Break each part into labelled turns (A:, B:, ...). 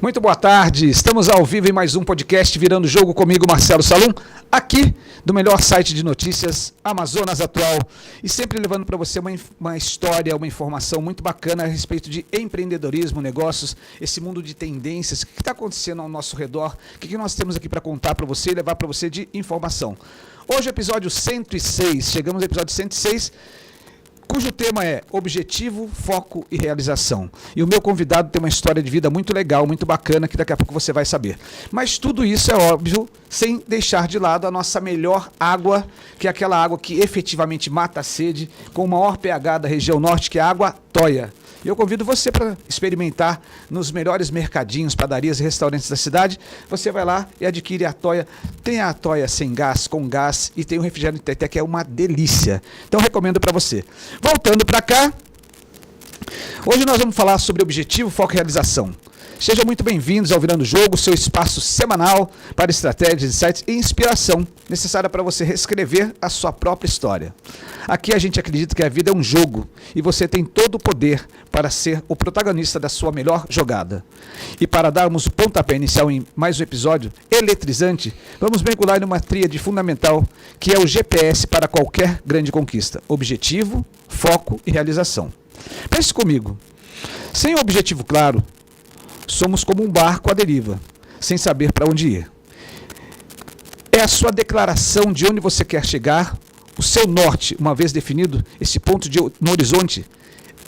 A: Muito boa tarde, estamos ao vivo em mais um podcast Virando Jogo comigo, Marcelo Salum, aqui do melhor site de notícias, Amazonas Atual, e sempre levando para você uma história, uma informação muito bacana a respeito de empreendedorismo, negócios, esse mundo de tendências, o que está acontecendo ao nosso redor, o que nós temos aqui para contar para você e levar para você de informação. Hoje, episódio 106, chegamos ao episódio 106, cujo tema é objetivo, foco e realização. E o meu convidado tem uma história de vida muito legal, muito bacana, que daqui a pouco você vai saber. Mas tudo isso é óbvio, sem deixar de lado a nossa melhor água, que é aquela água que efetivamente mata a sede, com o maior pH da região norte, que é a água Toia. E eu convido você para experimentar nos melhores mercadinhos, padarias e restaurantes da cidade. Você vai lá e adquire a Toia. Tem a Toia sem gás, com gás, e tem o refrigerante Teté, que é uma delícia. Então recomendo para você. Voltando para cá, hoje nós vamos falar sobre objetivo, foco e realização. Sejam muito bem-vindos ao Virando Jogo, seu espaço semanal para estratégias, insights e inspiração necessária para você reescrever a sua própria história. Aqui a gente acredita que a vida é um jogo e você tem todo o poder para ser o protagonista da sua melhor jogada. E para darmos o pontapé inicial em mais um episódio eletrizante, vamos mergulhar em uma tríade fundamental que é o GPS para qualquer grande conquista: objetivo, foco e realização. Pense comigo, sem um objetivo claro, somos como um barco à deriva, sem saber para onde ir. É a sua declaração de onde você quer chegar, o seu norte, uma vez definido, esse ponto no horizonte,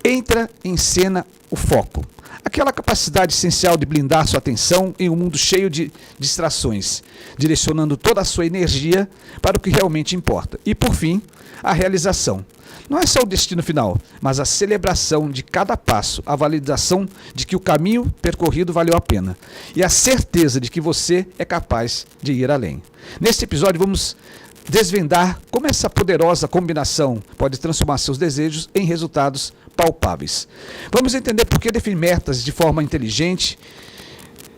A: entra em cena o foco. Aquela capacidade essencial de blindar sua atenção em um mundo cheio de distrações, direcionando toda a sua energia para o que realmente importa. E, por fim, a realização. Não é só o destino final, mas a celebração de cada passo, a validação de que o caminho percorrido valeu a pena e a certeza de que você é capaz de ir além. Neste episódio vamos desvendar como essa poderosa combinação pode transformar seus desejos em resultados palpáveis. Vamos entender por que definir metas de forma inteligente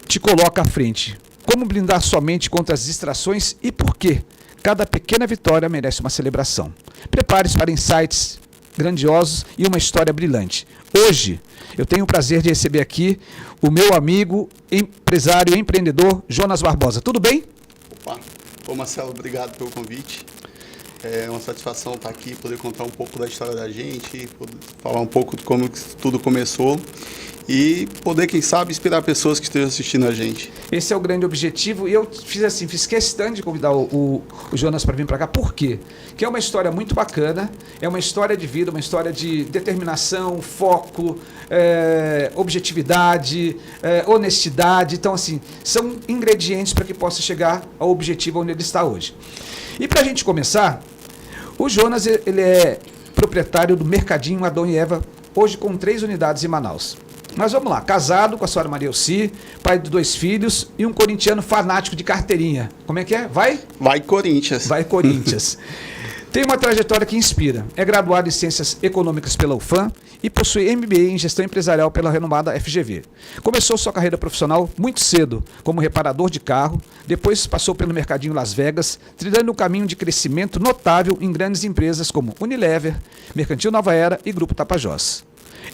A: te coloca à frente, como blindar sua mente contra as distrações e por que cada pequena vitória merece uma celebração. Prepare-se para insights grandiosos e uma história brilhante. Hoje, eu tenho o prazer de receber aqui o meu amigo, empresário e empreendedor, Jonas Barbosa. Tudo bem?
B: Opa! Ô Marcelo, obrigado pelo convite. É uma satisfação estar aqui, poder contar um pouco da história da gente, poder falar um pouco de como tudo começou e poder, quem sabe, inspirar pessoas que estejam assistindo a gente.
A: Esse é o grande objetivo e eu fiz questão de convidar o Jonas para vir para cá. Por quê? Porque é uma história muito bacana, é uma história de vida, uma história de determinação, foco, objetividade, honestidade. Então, assim, são ingredientes para que possa chegar ao objetivo onde ele está hoje. E para a gente começar, o Jonas ele é proprietário do Mercadinho Adão e Eva, hoje com 3 unidades em Manaus. Mas vamos lá, casado com a senhora Maria Elci, pai de 2 filhos e um corintiano fanático de carteirinha. Como é que é? Vai?
B: Vai Corinthians.
A: Vai Corinthians. Tem uma trajetória que inspira. É graduado em Ciências Econômicas pela UFAM e possui MBA em Gestão Empresarial pela renomada FGV. Começou sua carreira profissional muito cedo, como reparador de carro, depois passou pelo mercadinho Las Vegas, trilhando um caminho de crescimento notável em grandes empresas como Unilever, Mercantil Nova Era e Grupo Tapajós.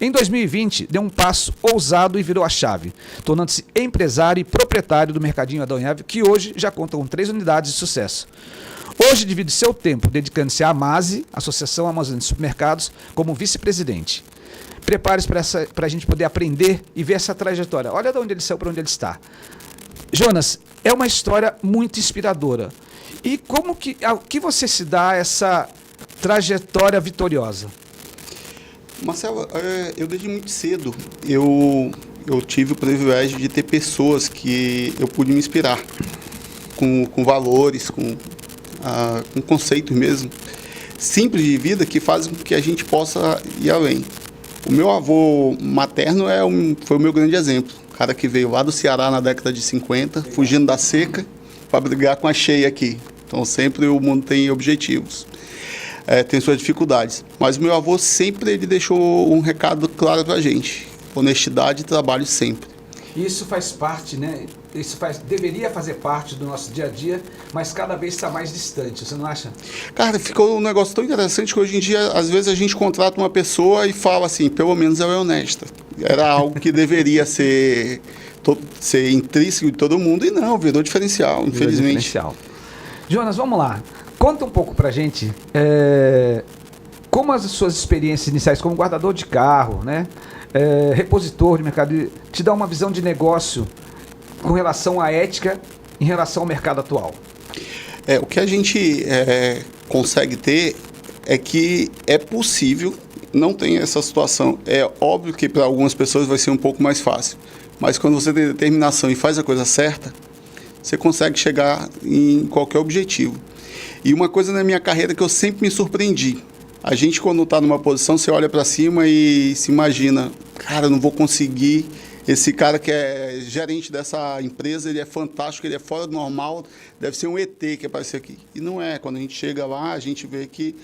A: Em 2020, deu um passo ousado e virou a chave, tornando-se empresário e proprietário do Mercadinho Adão e Eva, que hoje já conta com 3 unidades de sucesso. Hoje divide seu tempo dedicando-se à AMASE, Associação Amazônica de Supermercados, como vice-presidente. Prepare-se para a gente poder aprender e ver essa trajetória. Olha de onde ele saiu, para onde ele está. Jonas, é uma história muito inspiradora. E ao que você se dá essa trajetória vitoriosa?
B: Marcelo, eu desde muito cedo, eu tive o privilégio de ter pessoas que eu pude me inspirar, com valores, com conceitos mesmo, simples de vida que fazem com que a gente possa ir além. O meu avô materno foi o meu grande exemplo, o cara que veio lá do Ceará na década de 50, fugindo da seca, para brigar com a cheia aqui. Então sempre o mundo tem objetivos. Tem suas dificuldades. Mas o meu avô sempre ele deixou um recado claro para a gente. Honestidade e trabalho sempre.
A: Isso faz parte, né? Deveria fazer parte do nosso dia a dia, mas cada vez está mais distante, você não acha?
B: Cara, ficou um negócio tão interessante que hoje em dia, às vezes, a gente contrata uma pessoa e fala assim, pelo menos ela é honesta. Era algo que deveria ser intrínseco de todo mundo e não, virou diferencial, infelizmente.
A: Diferencial. Jonas, vamos lá. Conta um pouco pra gente como as suas experiências iniciais como guardador de carro, né, repositor de mercado, te dá uma visão de negócio com relação à ética em relação ao mercado atual.
B: O que a gente consegue ter é que é possível, não tem essa situação. É óbvio que para algumas pessoas vai ser um pouco mais fácil, mas quando você tem determinação e faz a coisa certa, você consegue chegar em qualquer objetivo. E uma coisa na minha carreira que eu sempre me surpreendi. A gente, quando está numa posição, você olha para cima e se imagina, cara, eu não vou conseguir. Esse cara que é gerente dessa empresa, ele é fantástico, ele é fora do normal, deve ser um ET que apareceu aqui. E não é. Quando a gente chega lá, a gente vê que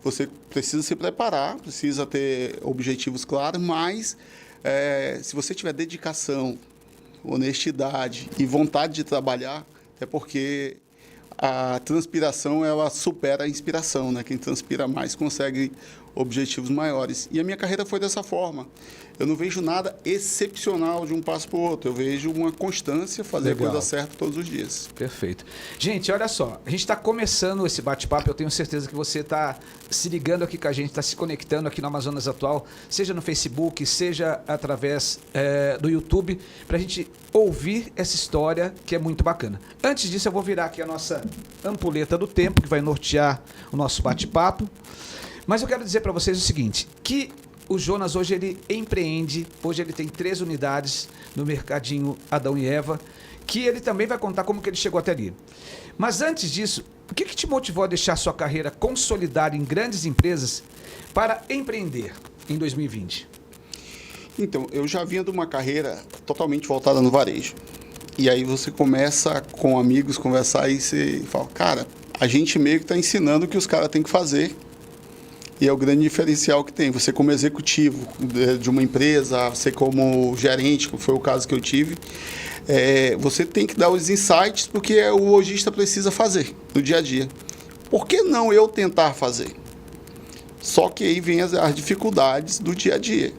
B: você precisa se preparar, precisa ter objetivos claros, mas se você tiver dedicação, honestidade e vontade de trabalhar, é porque a transpiração ela supera a inspiração, né? Quem transpira mais consegue objetivos maiores. E a minha carreira foi dessa forma. Eu não vejo nada excepcional de um passo para o outro. Eu vejo uma constância, fazer
A: Legal.
B: a coisa certa todos os dias.
A: Perfeito. Gente, olha só. A gente está começando esse bate-papo. Eu tenho certeza que você está se ligando aqui com a gente, está se conectando aqui no Amazonas Atual, seja no Facebook, seja através do YouTube, para a gente ouvir essa história que é muito bacana. Antes disso, eu vou virar aqui a nossa ampulheta do tempo, que vai nortear o nosso bate-papo. Mas eu quero dizer para vocês o seguinte, que o Jonas hoje ele empreende, hoje ele tem 3 unidades no Mercadinho Adão e Eva, que ele também vai contar como que ele chegou até ali. Mas antes disso, o que te motivou a deixar sua carreira consolidada em grandes empresas para empreender em 2020?
B: Então, eu já vinha de uma carreira totalmente voltada no varejo. E aí você começa com amigos, conversar e você fala, cara, a gente meio que está ensinando o que os caras têm que fazer. E é o grande diferencial que tem. Você como executivo de uma empresa, você como gerente, que foi o caso que eu tive, você tem que dar os insights porque o lojista precisa fazer no dia a dia. Por que não eu tentar fazer? Só que aí vem as dificuldades do dia a dia.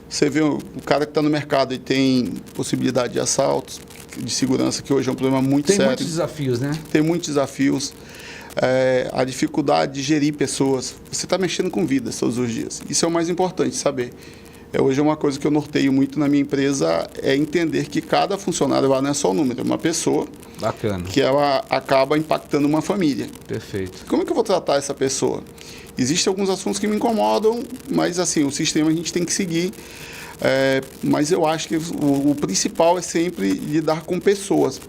B: Você vê o cara que está no mercado e tem possibilidade de assaltos, de segurança, que hoje é um problema muito sério.
A: Tem muitos desafios, né?
B: Tem muitos desafios. A dificuldade de gerir pessoas. Você está mexendo com vidas todos os dias. Isso é o mais importante, saber. Hoje é uma coisa que eu norteio muito na minha empresa, é entender que cada funcionário lá não é só um número, é uma pessoa.
A: Bacana.
B: Que ela acaba impactando uma família.
A: Perfeito.
B: Como é que eu vou tratar essa pessoa? Existem alguns assuntos que me incomodam, mas assim, o sistema a gente tem que seguir. Mas eu acho que o principal é sempre lidar com pessoas.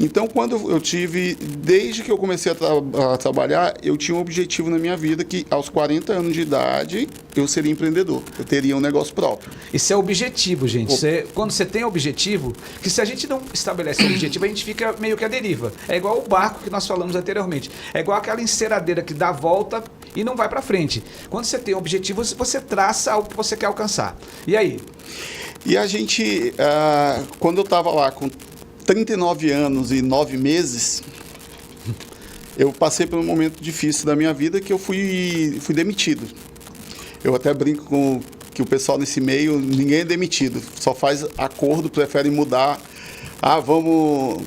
B: Então, quando eu tive, desde que eu comecei a trabalhar, eu tinha um objetivo na minha vida que aos 40 anos de idade eu seria empreendedor, eu teria um negócio próprio.
A: Isso é objetivo, gente. Quando você tem objetivo, que se a gente não estabelece objetivo, a gente fica meio que à deriva. É igual o barco que nós falamos anteriormente. É igual aquela enceradeira que dá a volta e não vai para frente. Quando você tem objetivos, você traça algo que você quer alcançar. E aí?
B: E a gente, quando eu estava lá com 39 anos e 9 meses, eu passei por um momento difícil da minha vida que eu fui demitido. Eu até brinco com que o pessoal nesse meio, ninguém é demitido, só faz acordo, prefere mudar. Vamos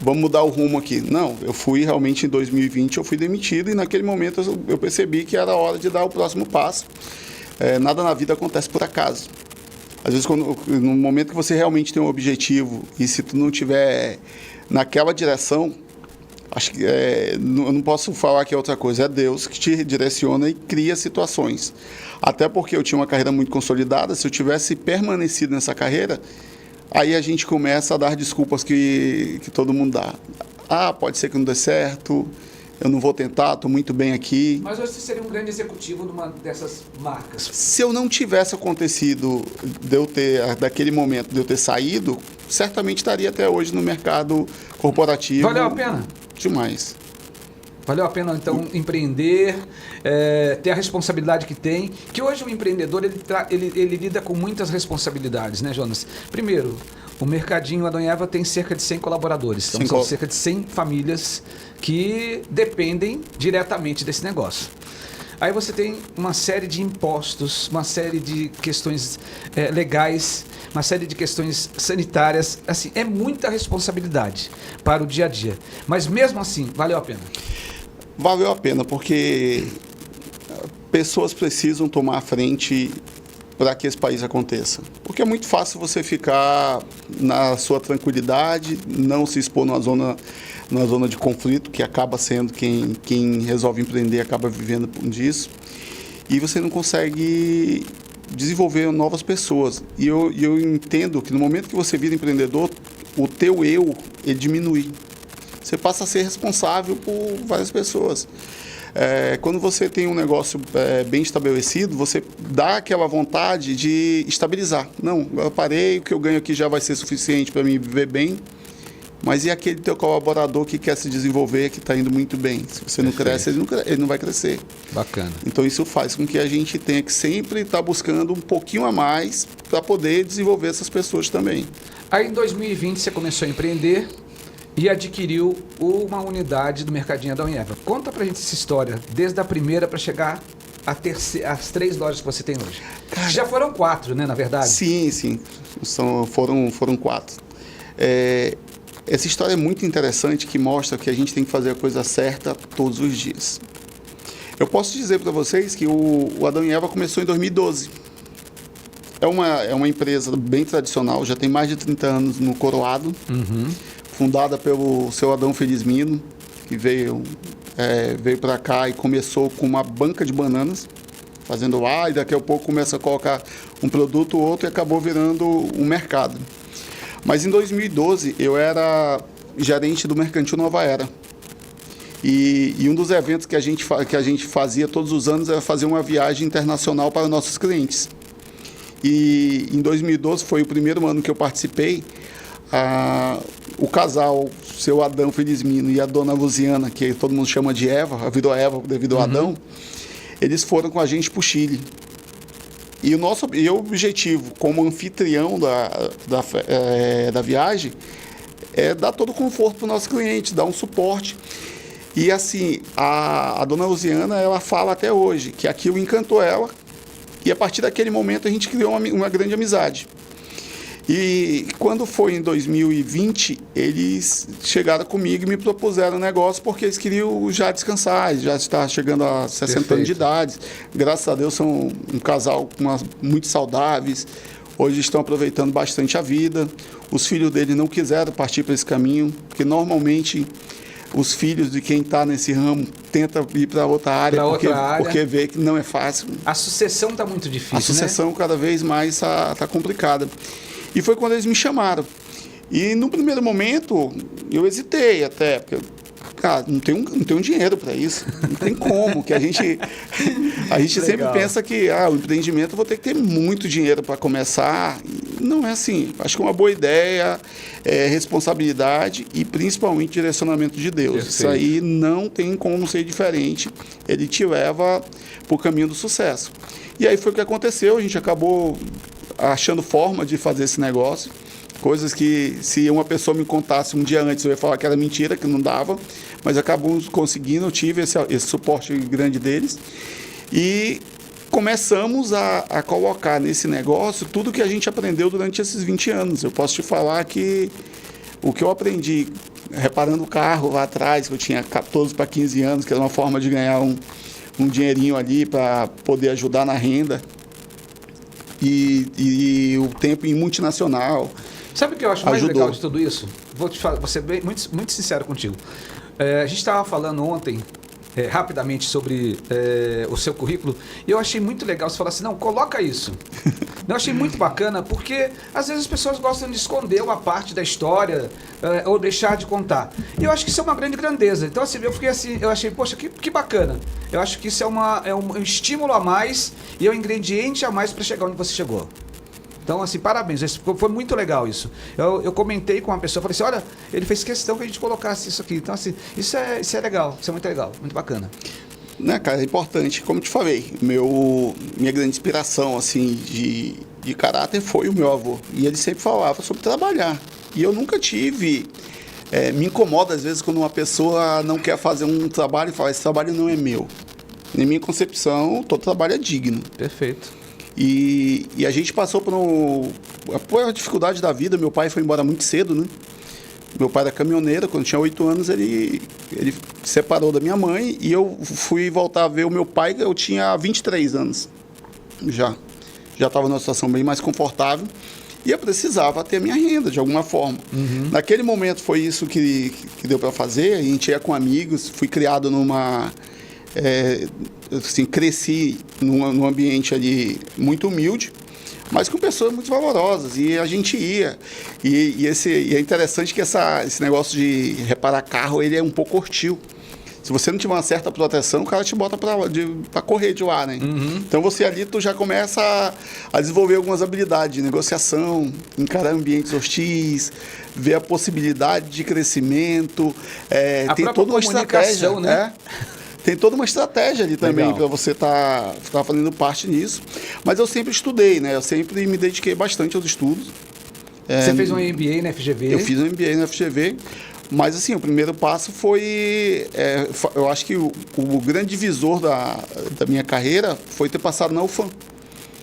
B: mudar o rumo aqui. Não, eu fui realmente em 2020, eu fui demitido e naquele momento eu percebi que era hora de dar o próximo passo. Nada na vida acontece por acaso. Às vezes, no momento que você realmente tem um objetivo e se tu não tiver naquela direção, acho que eu não posso falar que é outra coisa, é Deus que te direciona e cria situações. Até porque eu tinha uma carreira muito consolidada, se eu tivesse permanecido nessa carreira, aí a gente começa a dar desculpas que todo mundo dá. Pode ser que não dê certo, eu não vou tentar, estou muito bem aqui.
A: Mas hoje você seria um grande executivo de uma dessas marcas.
B: Se eu não tivesse acontecido daquele momento de eu ter saído, certamente estaria até hoje no mercado corporativo.
A: Valeu a pena?
B: Demais.
A: Valeu a pena, então, empreender, ter a responsabilidade que tem. Que hoje o empreendedor, ele lida com muitas responsabilidades, né, Jonas? Primeiro, o Mercadinho Adão e Eva tem cerca de 100 colaboradores. Então, são cerca de 100 famílias que dependem diretamente desse negócio. Aí você tem uma série de impostos, uma série de questões legais, uma série de questões sanitárias. Assim, é muita responsabilidade para o dia a dia. Mas mesmo assim, valeu a pena?
B: Valeu a pena, porque pessoas precisam tomar a frente para que esse país aconteça. Porque é muito fácil você ficar na sua tranquilidade, não se expor numa zona de conflito, que acaba sendo quem resolve empreender, acaba vivendo disso, e você não consegue desenvolver novas pessoas. E eu entendo que no momento que você vira empreendedor, o teu eu, ele diminui. Você passa a ser responsável por várias pessoas. Quando você tem um negócio bem estabelecido, você dá aquela vontade de estabilizar. Não, eu parei, o que eu ganho aqui já vai ser suficiente para mim viver bem. Mas e aquele teu colaborador que quer se desenvolver, que está indo muito bem? Se você não cresce, ele não vai crescer.
A: Bacana.
B: Então isso faz com que a gente tenha que sempre estar buscando um pouquinho a mais para poder desenvolver essas pessoas também.
A: Aí em 2020 você começou a empreender e adquiriu uma unidade do Mercadinho Adão e Eva. Conta pra gente essa história, desde a primeira para chegar às 3 lojas que você tem hoje. Já foram 4, né, na verdade?
B: Sim. Foram 4. Essa história é muito interessante, que mostra que a gente tem que fazer a coisa certa todos os dias. Eu posso dizer para vocês que o Adão e Eva começou em 2012. É uma empresa bem tradicional, já tem mais de 30 anos no Coroado. Fundada pelo seu Adão Felizmino, que veio para cá e começou com uma banca de bananas, fazendo e daqui a pouco começa a colocar um produto ou outro e acabou virando um mercado. Mas em 2012 eu era gerente do Mercantil Nova Era. E um dos eventos que a gente fazia todos os anos era fazer uma viagem internacional para nossos clientes. E em 2012 foi o primeiro ano que eu participei. O casal, seu Adão Felizmino e a dona Luziana, que todo mundo chama de Eva, virou Eva devido ao Adão, eles foram com a gente para o Chile. E o objetivo, como anfitrião da viagem, é dar todo o conforto para o nosso cliente, dar um suporte. E assim, a dona Luziana, ela fala até hoje que aquilo encantou ela, e a partir daquele momento a gente criou uma grande amizade. E quando foi em 2020, eles chegaram comigo e me propuseram um negócio porque eles queriam já descansar, já está chegando a 60 anos de idade. Graças a Deus são um casal muito saudáveis, hoje estão aproveitando bastante a vida. Os filhos dele não quiseram partir para esse caminho, porque normalmente os filhos de quem está nesse ramo tentam ir para outra área, porque vê que não é fácil.
A: A sucessão está muito difícil,
B: A sucessão cada vez mais está complicada. E foi quando eles me chamaram. E no primeiro momento, eu hesitei até, porque, cara, não tenho dinheiro para isso. Não tem como, que a gente sempre pensa que o empreendimento eu vou ter que ter muito dinheiro para começar. Não é assim. Acho que uma boa ideia é responsabilidade e principalmente direcionamento de Deus.
A: Perfeito.
B: Isso aí não tem como ser diferente. Ele te leva para o caminho do sucesso. E aí foi o que aconteceu. A gente acabou achando forma de fazer esse negócio. Coisas que, se uma pessoa me contasse um dia antes, eu ia falar que era mentira, que não dava. Mas acabamos conseguindo, eu tive esse suporte grande deles. E começamos a colocar nesse negócio tudo que a gente aprendeu durante esses 20 anos. Eu posso te falar que o que eu aprendi reparando o carro lá atrás, que eu tinha 14 para 15 anos, que era uma forma de ganhar um dinheirinho ali para poder ajudar na renda, e o tempo em multinacional.
A: Sabe o que eu acho mais
B: ajudou.
A: legal de tudo isso? Vou te falar, vou ser muito sincero contigo. A gente estava falando ontem, rapidamente, sobre o seu currículo, e eu achei muito legal você falar assim, não, coloca isso. Eu achei muito bacana, porque às vezes as pessoas gostam de esconder uma parte da história, ou deixar de contar. E eu acho que isso é uma grande grandeza. Então, assim, eu fiquei assim, eu achei, poxa, que bacana. Eu acho que isso é um estímulo a mais e é um ingrediente a mais para chegar onde você chegou. Então, assim, parabéns. Foi muito legal isso. Eu comentei com uma pessoa, falei assim, olha, ele fez questão que a gente colocasse isso aqui. Então, assim, isso é legal, isso é muito legal, muito bacana.
B: Né, cara, é importante. Como te falei, minha grande inspiração, assim, de caráter foi o meu avô. E ele sempre falava sobre trabalhar. E eu nunca tive... me incomoda, às vezes, quando uma pessoa não quer fazer um trabalho e fala, esse trabalho não é meu. Na minha concepção, todo trabalho é digno.
A: Perfeito.
B: E a gente passou por a dificuldade da vida. Meu pai foi embora muito cedo, né? Meu pai era caminhoneiro. Quando tinha 8 anos, ele separou da minha mãe. E eu fui voltar a ver o meu pai, eu tinha 23 anos. Já estava numa situação bem mais confortável. E eu precisava ter a minha renda, de alguma forma. Uhum. Naquele momento, foi isso que deu para fazer. A gente ia com amigos. Fui criado numa... assim, cresci num ambiente ali muito humilde, mas com pessoas muito valorosas, e a gente ia. E é interessante que esse negócio de reparar carro, ele é um pouco hostil. Se você não tiver uma certa proteção, o cara te bota para correr de lá, né? Uhum. Então você ali, tu já começa a desenvolver algumas habilidades de negociação, encarar ambientes hostis, ver a possibilidade de crescimento, tem toda uma estratégia, né? Tem toda uma estratégia ali também para você tá fazendo parte nisso. Mas eu sempre estudei, né? Eu sempre me dediquei bastante aos estudos.
A: Você fez um MBA na FGV?
B: Eu fiz um MBA na FGV. Mas, assim, o primeiro passo foi... eu acho que o grande divisor da minha carreira foi ter passado na UFAM.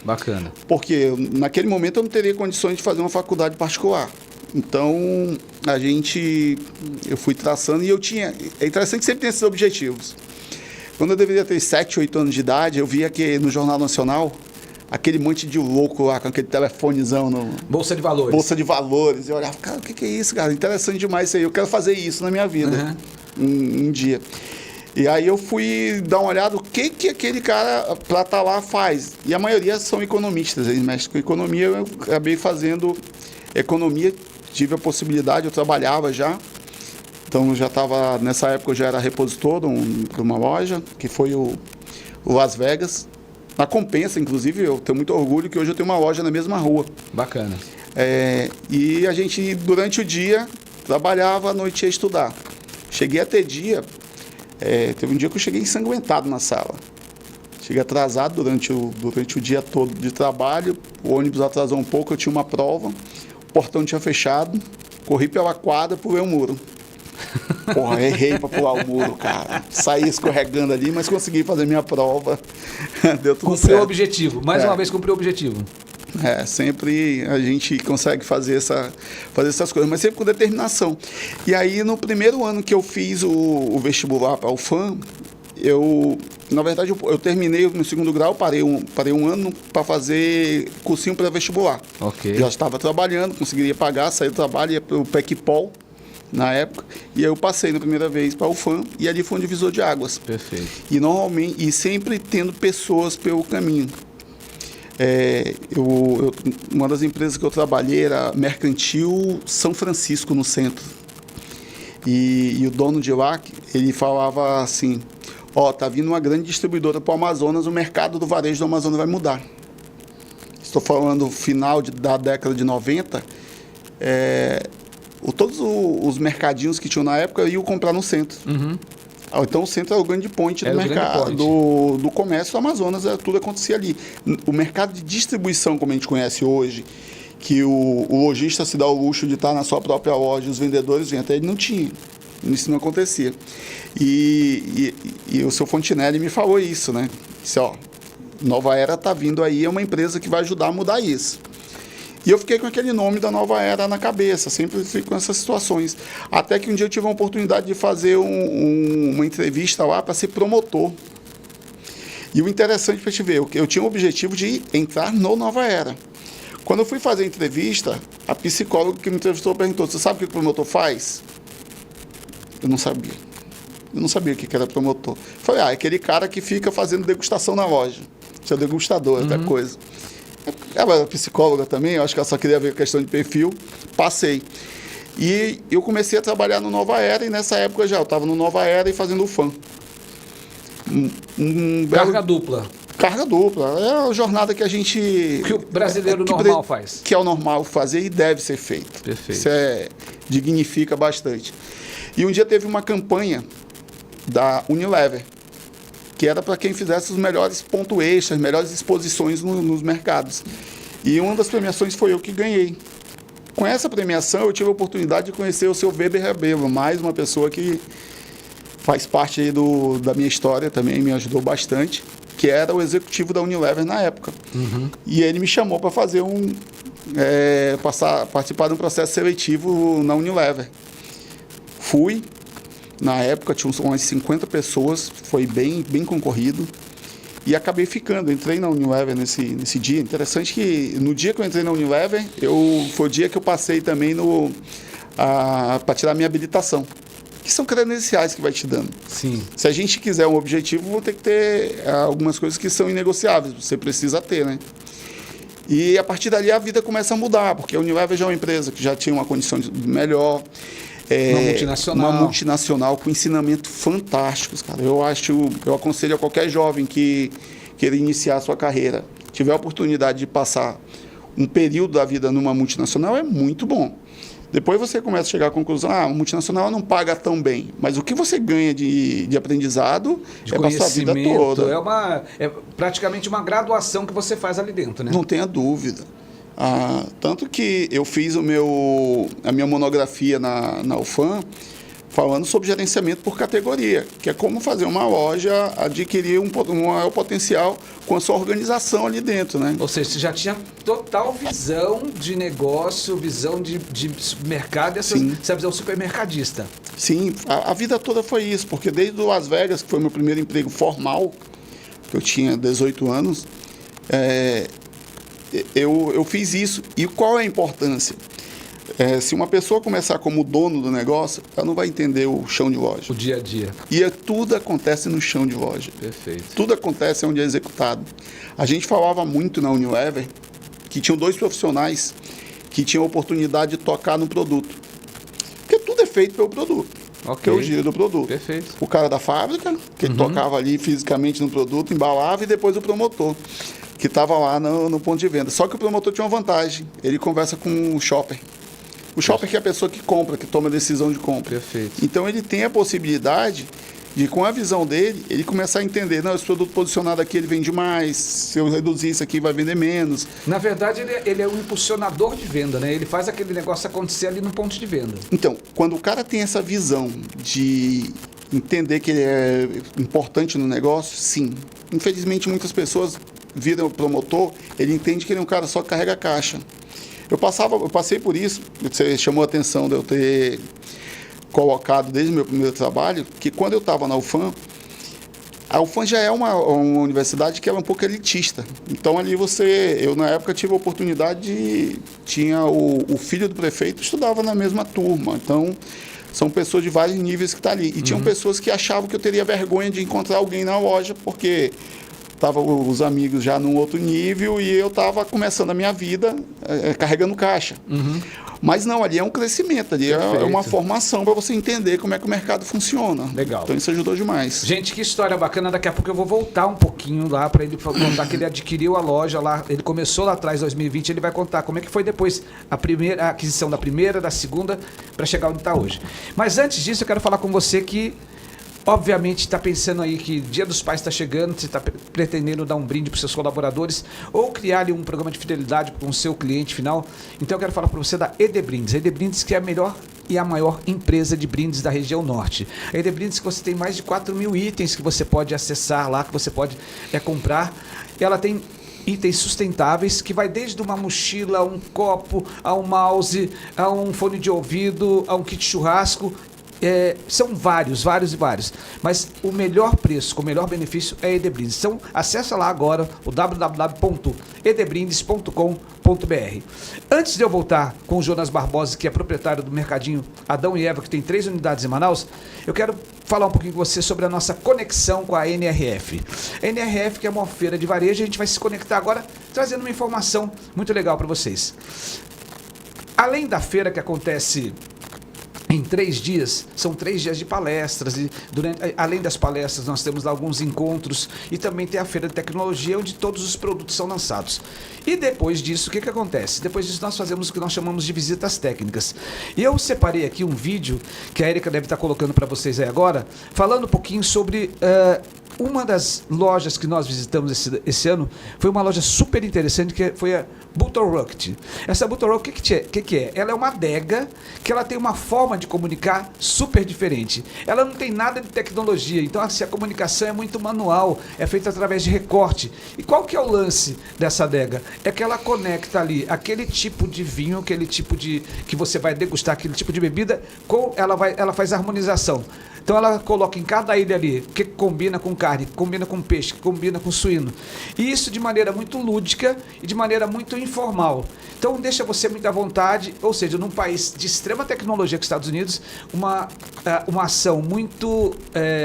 A: Bacana.
B: Porque naquele momento eu não teria condições de fazer uma faculdade particular. Então, eu fui traçando e eu tinha... É interessante que sempre tem esses objetivos. Quando eu deveria ter 7, 8 anos de idade, eu via que no Jornal Nacional, aquele monte de louco lá com aquele telefonezão no...
A: Bolsa de Valores.
B: Bolsa de Valores. Eu olhava, cara, o que é isso, cara? Interessante demais isso aí. Eu quero fazer isso na minha vida, um dia. E aí eu fui dar uma olhada o que aquele cara para estar lá faz. E a maioria são economistas. Eles mexem com economia. Eu acabei fazendo economia, tive a possibilidade, eu trabalhava já. Então, nessa época eu já era repositor de uma loja, que foi o Las Vegas. Na Compensa, inclusive, eu tenho muito orgulho que hoje eu tenho uma loja na mesma rua.
A: Bacana.
B: E a gente, durante o dia, trabalhava, à noite ia estudar. Cheguei a ter dia, teve um dia que eu cheguei ensanguentado na sala. Cheguei atrasado durante o dia todo de trabalho, o ônibus atrasou um pouco, eu tinha uma prova, o portão tinha fechado, corri pela quadra, pulei o muro. Porra, errei pra pular o muro, cara. Saí escorregando ali, mas consegui fazer minha prova. Deu tudo certo.
A: Cumpriu o objetivo. Mais uma vez cumpriu o objetivo.
B: Sempre a gente consegue fazer essas coisas, mas sempre com determinação. E aí, no primeiro ano que eu fiz o vestibular para a UFAM, na verdade, eu terminei no segundo grau, parei um ano para fazer cursinho pré-vestibular.
A: Ok.
B: Já estava trabalhando, conseguiria pagar, saí do trabalho, ia para o PECPOL, na época, e aí eu passei na primeira vez para a UFAM, e ali foi um divisor de águas.
A: Perfeito.
B: E sempre tendo pessoas pelo caminho. Uma das empresas que eu trabalhei era Mercantil São Francisco, no centro. E o dono de lá, ele falava assim, tá vindo uma grande distribuidora para o Amazonas, o mercado do varejo do Amazonas vai mudar. estou falando final da década de 90, todos os mercadinhos que tinham na época iam comprar no centro.
A: Uhum.
B: Então o centro era o grande point do mercado, do comércio do Amazonas, tudo acontecia ali. O mercado de distribuição, como a gente conhece hoje, que o lojista se dá o luxo de estar na sua própria loja, os vendedores vêm até, ele não tinha. Isso não acontecia. E o seu Fontinelli me falou isso, né? Disse, ó, Nova Era está vindo aí, é uma empresa que vai ajudar a mudar isso. E eu fiquei com aquele nome da Nova Era na cabeça, sempre fico com essas situações. Até que um dia eu tive a oportunidade de fazer uma entrevista lá para ser promotor. E o interessante para te ver, eu tinha o objetivo de entrar no Nova Era. Quando eu fui fazer a entrevista, a psicóloga que me entrevistou perguntou, você sabe o que o promotor faz? Eu não sabia. Eu não sabia o que era promotor. Falei, é aquele cara que fica fazendo degustação na loja. Tinha degustador, outra coisa. Ela era psicóloga também, eu acho que ela só queria ver a questão de perfil. Passei. E eu comecei a trabalhar no Nova Era, e nessa época eu estava no Nova Era e fazendo o FAM.
A: Carga dupla.
B: Carga dupla. É a jornada que a gente...
A: Que o brasileiro normal faz.
B: Que é o normal fazer e deve ser feito.
A: Perfeito.
B: Isso dignifica bastante. E um dia teve uma campanha da Unilever, que era para quem fizesse os melhores pontos extras, as melhores exposições nos mercados. E uma das premiações foi eu que ganhei. Com essa premiação, eu tive a oportunidade de conhecer o seu Weber Rebelo, mais uma pessoa que faz parte aí da minha história também, me ajudou bastante, que era o executivo da Unilever na época. Uhum. E ele me chamou para fazer participar de um processo seletivo na Unilever. Fui. Na época tinha umas 50 pessoas, foi bem concorrido. E acabei ficando, entrei na Unilever nesse dia. Interessante que no dia que eu entrei na Unilever, foi o dia que eu passei também para tirar a minha habilitação. Que são credenciais que vai te dando.
A: Sim.
B: Se a gente quiser um objetivo, vou ter que ter algumas coisas que são inegociáveis, você precisa ter, né? E a partir dali a vida começa a mudar, porque a Unilever já é uma empresa que já tinha uma condição melhor.
A: Uma multinacional.
B: Uma multinacional com ensinamentos fantásticos, cara. Eu aconselho a qualquer jovem que queira iniciar a sua carreira, tiver a oportunidade de passar um período da vida numa multinacional, é muito bom. Depois você começa a chegar à conclusão, a multinacional não paga tão bem, mas o que você ganha de aprendizado é para a sua vida toda.
A: É praticamente uma graduação que você faz ali dentro, né?
B: Não tenha dúvida. Tanto que eu fiz a minha monografia na UFAM falando sobre gerenciamento por categoria, que é como fazer uma loja adquirir um maior potencial com a sua organização ali dentro, né?
A: Ou seja, você já tinha total visão de negócio, visão de mercado, essa visão supermercadista.
B: Sim, a vida toda foi isso, porque desde Las Vegas, que foi meu primeiro emprego formal, que eu tinha 18 anos, eu fiz isso. E qual é a importância? Se uma pessoa começar como dono do negócio, ela não vai entender o chão de loja.
A: O dia a dia.
B: E tudo acontece no chão de loja.
A: Perfeito.
B: Tudo acontece onde é executado. A gente falava muito na Unilever que tinham 2 profissionais que tinham a oportunidade de tocar no produto. Porque tudo é feito pelo produto.
A: Ok.
B: Que é o giro do produto.
A: Perfeito.
B: O cara da fábrica, que ele tocava ali fisicamente no produto, embalava, e depois o promotor, que estava lá no ponto de venda. Só que o promotor tinha uma vantagem. Ele conversa com o shopper. O shopper que é a pessoa que compra, que toma a decisão de compra.
A: Perfeito.
B: Então ele tem a possibilidade de, com a visão dele, ele começar a entender, não, esse produto posicionado aqui ele vende mais, se eu reduzir isso aqui vai vender menos.
A: Na verdade, ele é um impulsionador de venda, né? Ele faz aquele negócio acontecer ali no ponto de venda.
B: Então, quando o cara tem essa visão de entender que ele é importante no negócio, sim. Infelizmente, muitas pessoas viram o promotor, ele entende que ele é um cara só que carrega a caixa. Eu passei por isso, você chamou a atenção de eu ter colocado desde o meu primeiro trabalho, que quando eu estava na UFAM, a UFAM já é uma universidade que ela é um pouco elitista. Então ali eu na época tive a oportunidade tinha o filho do prefeito estudava na mesma turma, então são pessoas de vários níveis que estão ali. E tinham pessoas que achavam que eu teria vergonha de encontrar alguém na loja, porque tava os amigos já num outro nível e eu estava começando a minha vida carregando caixa. Mas não, ali é um crescimento, ali é uma formação para você entender como é que o mercado funciona.
A: Legal.
B: Então isso ajudou demais.
A: Gente, que história bacana. Daqui a pouco eu vou voltar um pouquinho lá para ele contar que ele adquiriu a loja lá. Ele começou lá atrás, 2020. Ele vai contar como é que foi depois a aquisição da primeira, da segunda, para chegar onde está hoje. Mas antes disso, eu quero falar com você que, obviamente, está pensando aí que Dia dos Pais está chegando, você está pretendendo dar um brinde para os seus colaboradores ou criar ali um programa de fidelidade com o seu cliente final. Então eu quero falar para você da ED Brindes. A ED Brindes, que é a melhor e a maior empresa de brindes da região norte. A ED Brindes, que você tem mais de 4.000 itens que você pode acessar lá, que você pode comprar. Ela tem itens sustentáveis, que vai desde uma mochila, a um copo, a um mouse, a um fone de ouvido, a um kit churrasco. São vários. Mas o melhor preço, com o melhor benefício é a ED Brindes. Então, acessa lá agora o www.edbrindes.com.br. Antes de eu voltar com o Jonas Barbosa, que é proprietário do Mercadinho Adão e Eva, que tem 3 unidades em Manaus, eu quero falar um pouquinho com você sobre a nossa conexão com a NRF. A NRF, que é uma feira de varejo, a gente vai se conectar agora trazendo uma informação muito legal para vocês. Além da feira que acontece em 3 dias, são 3 dias de palestras, e além das palestras nós temos lá alguns encontros e também tem a feira de tecnologia onde todos os produtos são lançados. E depois disso, o que acontece? Depois disso nós fazemos o que nós chamamos de visitas técnicas. E eu separei aqui um vídeo que a Erika deve estar colocando para vocês aí agora, falando um pouquinho sobre uma das lojas que nós visitamos esse ano. Foi uma loja super interessante, que foi a Butterrocket. Essa Butterrocket, o que é? Ela é uma adega que ela tem uma forma de comunicar super diferente. Ela não tem nada de tecnologia, então assim, a comunicação é muito manual, é feita através de recorte. E qual que é o lance dessa adega? É que ela conecta ali aquele tipo de vinho, aquele tipo de que você vai degustar, aquele tipo de bebida, ela faz harmonização. Então ela coloca em cada ilha ali o que combina com carne, que combina com peixe, que combina com suíno. E isso de maneira muito lúdica e de maneira muito informal. Então deixa você muito à vontade, ou seja, num país de extrema tecnologia que os Estados Unidos, uma ação muito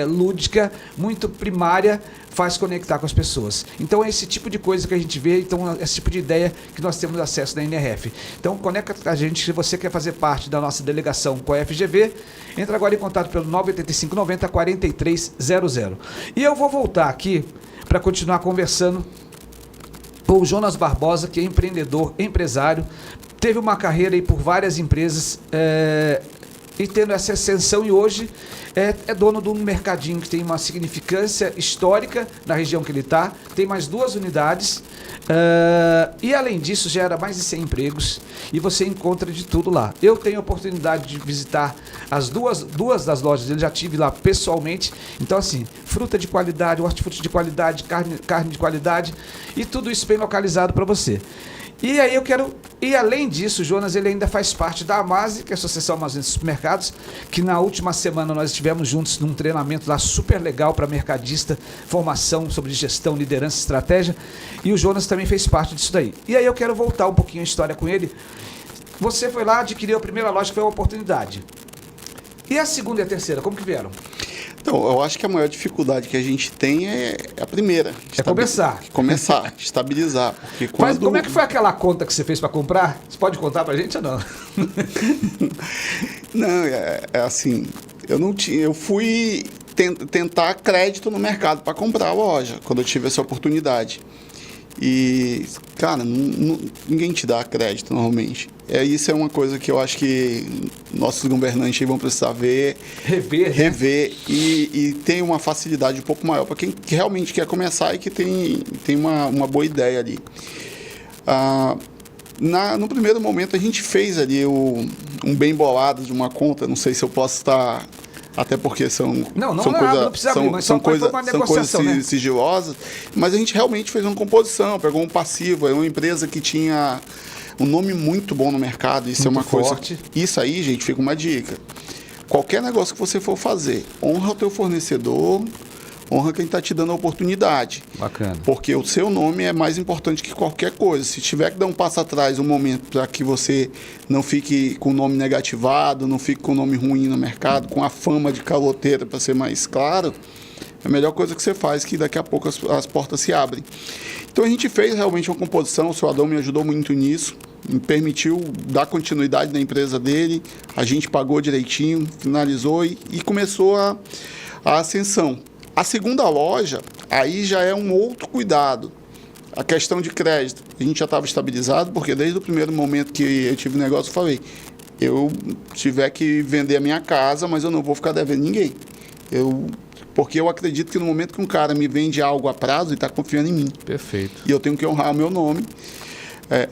A: lúdica, muito primária, faz conectar com as pessoas. Então é esse tipo de coisa que a gente vê, então é esse tipo de ideia que nós temos acesso da NRF. Então conecta com a gente, se você quer fazer parte da nossa delegação com a FGV, entra agora em contato pelo 98590-4300. E eu vou voltar aqui para continuar conversando com o Jonas Barbosa, que é empreendedor, empresário, teve uma carreira aí por várias empresas, e tendo essa ascensão, e hoje é dono de um mercadinho que tem uma significância histórica na região que ele está, tem mais 2 unidades, e além disso gera mais de 100 empregos, e você encontra de tudo lá. Eu tenho a oportunidade de visitar as duas das lojas, eu já tive lá pessoalmente. Então assim, fruta de qualidade, hortifruti de qualidade, carne de qualidade, e tudo isso bem localizado para você. E aí e além disso, o Jonas, ele ainda faz parte da AMASE, que é a Associação Amazonense de Supermercados, que na última semana nós estivemos juntos num treinamento lá super legal para mercadista, formação sobre gestão, liderança e estratégia, e o Jonas também fez parte disso daí. E aí eu quero voltar um pouquinho a história com ele. Você foi lá, adquiriu a primeira loja, que foi uma oportunidade. E a segunda e a terceira, como que vieram?
B: Então, eu acho que a maior dificuldade que a gente tem é a primeira.
A: Começar,
B: estabilizar. Porque
A: Mas como é que foi aquela conta que você fez para comprar? Você pode contar para a gente ou não?
B: Não, é assim, eu fui tentar crédito no mercado para comprar a loja, quando eu tive essa oportunidade. E, cara, ninguém te dá crédito normalmente. Isso é uma coisa que eu acho que nossos governantes vão precisar rever e tem uma facilidade um pouco maior para quem realmente quer começar e que tem uma boa ideia ali. No primeiro momento a gente fez ali um bem bolado de uma conta, não sei se eu posso estar... Até porque são coisas sigilosas, mas a gente realmente fez uma composição, pegou um passivo, é uma empresa que tinha um nome muito bom no mercado, isso muito é uma
A: forte.
B: Coisa. Isso aí, gente, fica uma dica. Qualquer negócio que você for fazer, honra o teu fornecedor, honra quem está te dando a oportunidade.
A: Bacana.
B: Porque o seu nome é mais importante que qualquer coisa. Se tiver que dar um passo atrás um momento para que você não fique com o nome negativado, não fique com o nome ruim no mercado, com a fama de caloteira, para ser mais claro, É a melhor coisa que você faz, que daqui a pouco as portas se abrem. Então a gente fez realmente uma composição, o seu Adão me ajudou muito nisso, me permitiu dar continuidade na empresa dele, a gente pagou direitinho, finalizou e começou a ascensão. A segunda loja, aí já é um outro cuidado. A questão de crédito, a gente já estava estabilizado, porque desde o primeiro momento que eu tive o negócio, eu falei, eu tiver que vender a minha casa, mas eu não vou ficar devendo ninguém. Porque eu acredito que no momento que um cara me vende algo a prazo, ele está confiando em mim.
A: Perfeito.
B: E eu tenho que honrar o meu nome.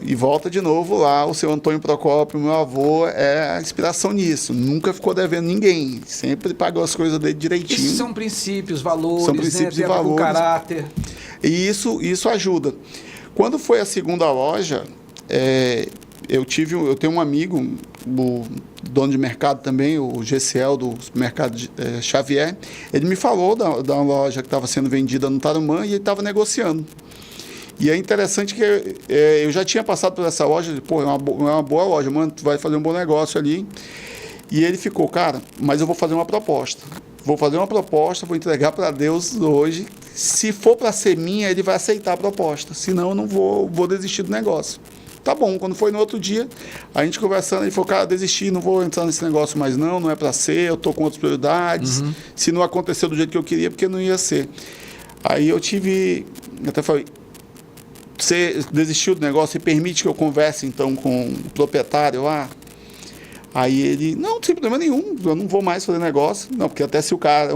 B: E volta de novo lá, o seu Antônio Procópio, meu avô, é a inspiração nisso. Nunca ficou devendo ninguém. Sempre pagou as coisas dele direitinho.
A: Isso são princípios, valores,
B: são princípios,
A: né?
B: e valores.
A: Com caráter.
B: E isso ajuda. Quando foi a segunda loja, eu tenho um amigo, o dono de mercado também, o GCL do mercado Xavier. Ele me falou da loja que estava sendo vendida no Tarumã e ele estava negociando. E é interessante que eu já tinha passado por essa loja, pô, é uma boa loja, mano, tu vai fazer um bom negócio ali. E ele ficou, cara, mas eu vou fazer uma proposta. Vou entregar para Deus hoje. Se for para ser minha, ele vai aceitar a proposta. Senão eu não vou desistir do negócio. Tá bom, quando foi no outro dia, a gente conversando, ele falou, cara, desisti, não vou entrar nesse negócio mais não é para ser, eu tô com outras prioridades.
A: Uhum.
B: Se não aconteceu do jeito que eu queria, porque não ia ser. Aí eu até falei, você desistiu do negócio e permite que eu converse então com o proprietário lá? Aí ele, não tem problema nenhum, eu não vou mais fazer negócio. Não, porque até se o cara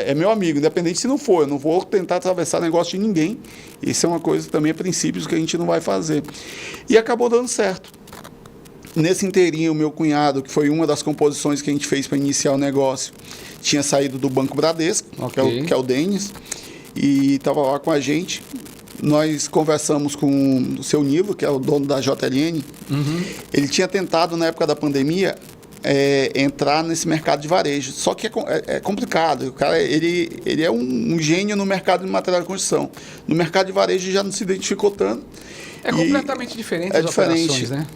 B: é meu amigo, independente se não for, eu não vou tentar atravessar negócio de ninguém. Isso é uma coisa também, é princípios que a gente não vai fazer. E acabou dando certo. Nesse inteirinho, o meu cunhado, que foi uma das composições que a gente fez para iniciar o negócio, tinha saído do Banco Bradesco,
A: okay,
B: que é o Denis, e estava lá com a gente. Nós conversamos com o seu Nivo, que é o dono da JLN.
A: Uhum.
B: Ele tinha tentado, na época da pandemia, entrar nesse mercado de varejo. Só que é complicado. O cara ele é um gênio no mercado de material de construção. No mercado de varejo já não se identificou tanto.
A: É completamente diferente as operações, né?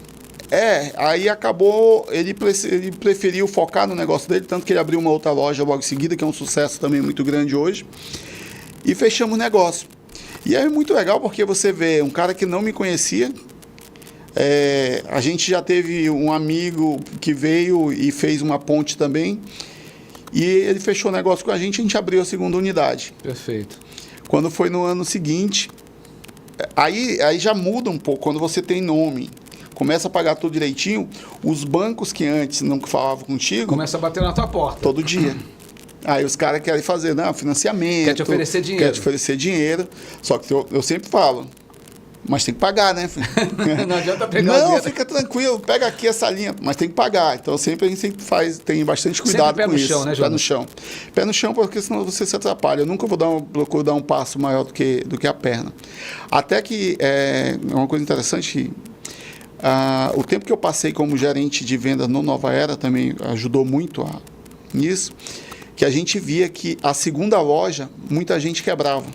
B: Aí acabou, ele preferiu focar no negócio dele, tanto que ele abriu uma outra loja logo em seguida, que é um sucesso também muito grande hoje. E fechamos o negócio. E é muito legal porque você vê um cara que não me conhecia. A gente já teve um amigo que veio e fez uma ponte também. E ele fechou o negócio com a gente abriu a segunda unidade.
A: Perfeito.
B: Quando foi no ano seguinte, aí já muda um pouco. Quando você tem nome, começa a pagar tudo direitinho, os bancos que antes não falavam contigo...
A: Começa a bater na tua porta.
B: Todo dia. Aí os caras querem fazer financiamento.
A: Quer te oferecer dinheiro.
B: Quer te oferecer dinheiro. Só que eu sempre falo, mas tem que pagar, né?
A: Não adianta pegar
B: Não, fica tranquilo, pega aqui essa linha, mas tem que pagar. Então a gente sempre tem bastante cuidado com isso.
A: Chão, né,
B: pé no chão. Pé no chão, porque senão você se atrapalha. Eu nunca procuro dar um passo maior do que a perna. Até que é uma coisa interessante, o tempo que eu passei como gerente de venda no Nova Era também ajudou muito nisso. Que a gente via que a segunda loja, muita gente quebrava.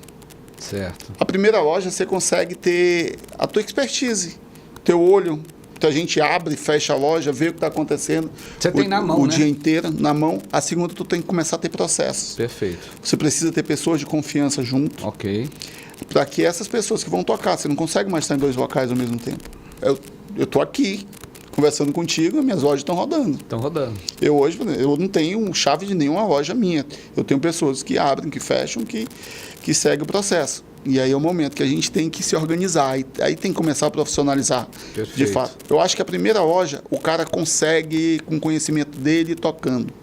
A: Certo.
B: A primeira loja, você consegue ter a tua expertise, teu olho. Então, a gente abre, fecha a loja, vê o que está acontecendo.
A: Você tem na mão,
B: o
A: né?
B: dia inteiro, na mão. A segunda, tu tem que começar a ter processos.
A: Perfeito.
B: Você precisa ter pessoas de confiança junto.
A: Ok.
B: Para que essas pessoas que vão tocar, você não consegue mais estar em 2 locais ao mesmo tempo. Eu estou aqui, conversando contigo, minhas lojas estão rodando.
A: Estão rodando.
B: Hoje, eu não tenho chave de nenhuma loja minha. Eu tenho pessoas que abrem, que fecham, que seguem o processo. E aí é o momento que a gente tem que se organizar. Aí tem que começar a profissionalizar.
A: Perfeito.
B: De fato. Eu acho que a primeira loja, o cara consegue, com o conhecimento dele, tocando.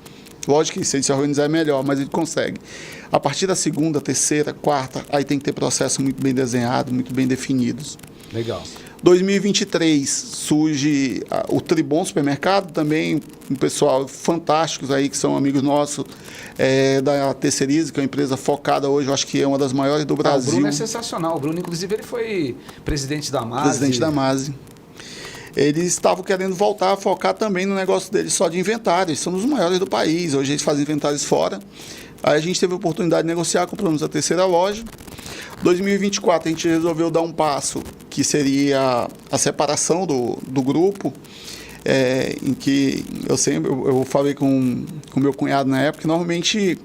B: Lógico que se ele se organizar é melhor, mas ele consegue. A partir da segunda, terceira, quarta, aí tem que ter processos muito bem desenhados, muito bem definidos.
A: Legal.
B: 2023 surge o Tribom Supermercado, também um pessoal fantásticos aí que são amigos nossos da Terceirize, que é uma empresa focada hoje, eu acho que é uma das maiores do Brasil.
A: O Bruno é sensacional. O Bruno, inclusive, ele foi presidente da MASE.
B: Presidente da MASE. Eles estavam querendo voltar a focar também no negócio deles só de inventário. Eles são os maiores do país. Hoje eles fazem inventários fora. Aí a gente teve a oportunidade de negociar, compramos a terceira loja. 2024 a gente resolveu dar um passo, que seria a separação do grupo, em que eu falei com meu cunhado na época, que normalmente